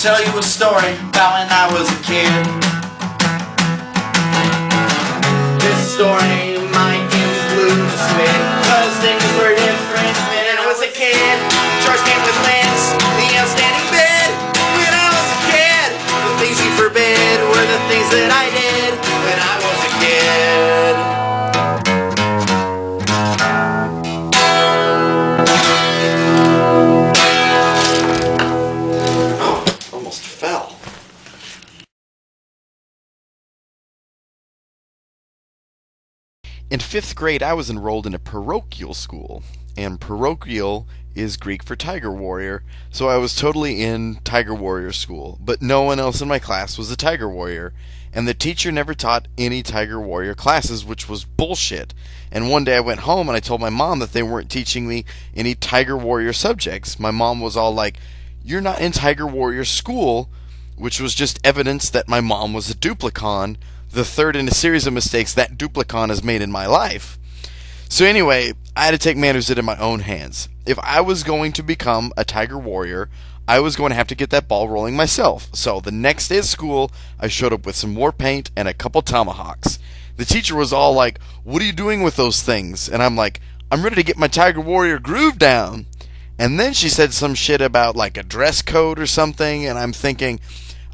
tell you a story about when I was a kid. This story might include a spit, cause things were different when I was a kid. Chores came with lamps, the outstanding bed. When I was a kid, the things you forbid were the things that I did when I was a kid. Almost fell. In 5th grade, I was enrolled in a parochial school, and parochial is Greek for tiger warrior, so I was totally in tiger warrior school, but no one else in my class was a tiger warrior, and the teacher never taught any tiger warrior classes, which was bullshit. And one day I went home and I told my mom that they weren't teaching me any tiger warrior subjects. My mom was all like, "You're not in tiger warrior school," which was just evidence that my mom was a duplicon, the third in a series of mistakes that duplicon has made in my life. So anyway, I had to take matters into my own hands. If I was going to become a tiger warrior, I was going to have to get that ball rolling myself. So the next day at school, I showed up with some war paint and a couple tomahawks. The teacher was all like, "What are you doing with those things?" And I'm like, "I'm ready to get my tiger warrior groove down." And then she said some shit about like a dress code or something, and I'm thinking,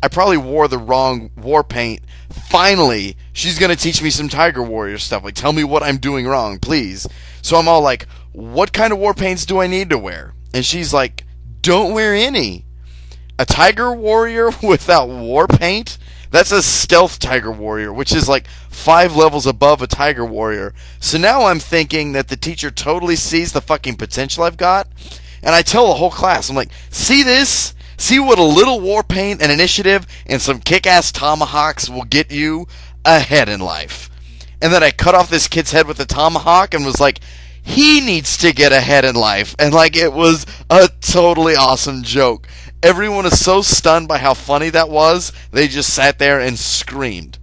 I probably wore the wrong war paint. Finally, she's going to teach me some tiger warrior stuff. Like, tell me what I'm doing wrong, please. So I'm all like, "What kind of war paints do I need to wear?" And she's like, "Don't wear any. A tiger warrior without war paint? That's a stealth tiger warrior, which is like 5 levels above a tiger warrior." So now I'm thinking that the teacher totally sees the fucking potential I've got. And I tell the whole class, I'm like, "See this? See what a little war paint and initiative and some kick-ass tomahawks will get you ahead in life." And then I cut off this kid's head with a tomahawk and was like, he needs to get ahead in life. And like, it was a totally awesome joke. Everyone is so stunned by how funny that was, they just sat there and screamed.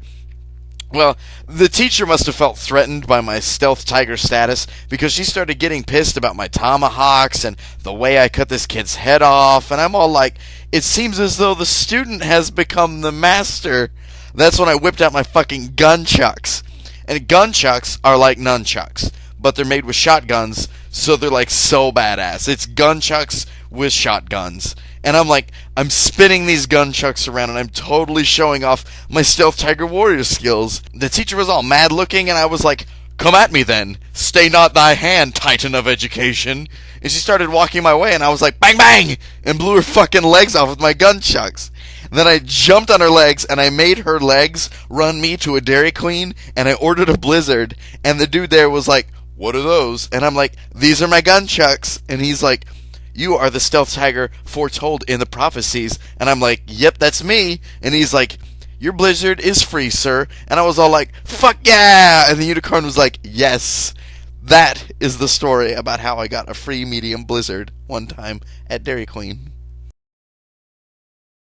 Well, the teacher must have felt threatened by my stealth tiger status, because she started getting pissed about my tomahawks and the way I cut this kid's head off, and I'm all like, "It seems as though the student has become the master." That's when I whipped out my fucking gunchucks. And gunchucks are like nunchucks, but they're made with shotguns, so they're like so badass. It's gunchucks with shotguns. And I'm spinning these gunchucks around, and I'm totally showing off my stealth tiger warrior skills. The teacher was all mad looking, and I was like, "Come at me then. Stay not thy hand, titan of education." And she started walking my way, and I was like, bang, bang, and blew her fucking legs off with my gunchucks. And then I jumped on her legs, and I made her legs run me to a Dairy Queen, and I ordered a Blizzard, and the dude there was like, "What are those?" And I'm like, "These are my gunchucks." And he's like, "You are the stealth tiger foretold in the prophecies." And I'm like, "Yep, that's me." And he's like, "Your Blizzard is free, sir." And I was all like, "Fuck yeah!" And the unicorn was like, "Yes." That is the story about how I got a free medium Blizzard one time at Dairy Queen.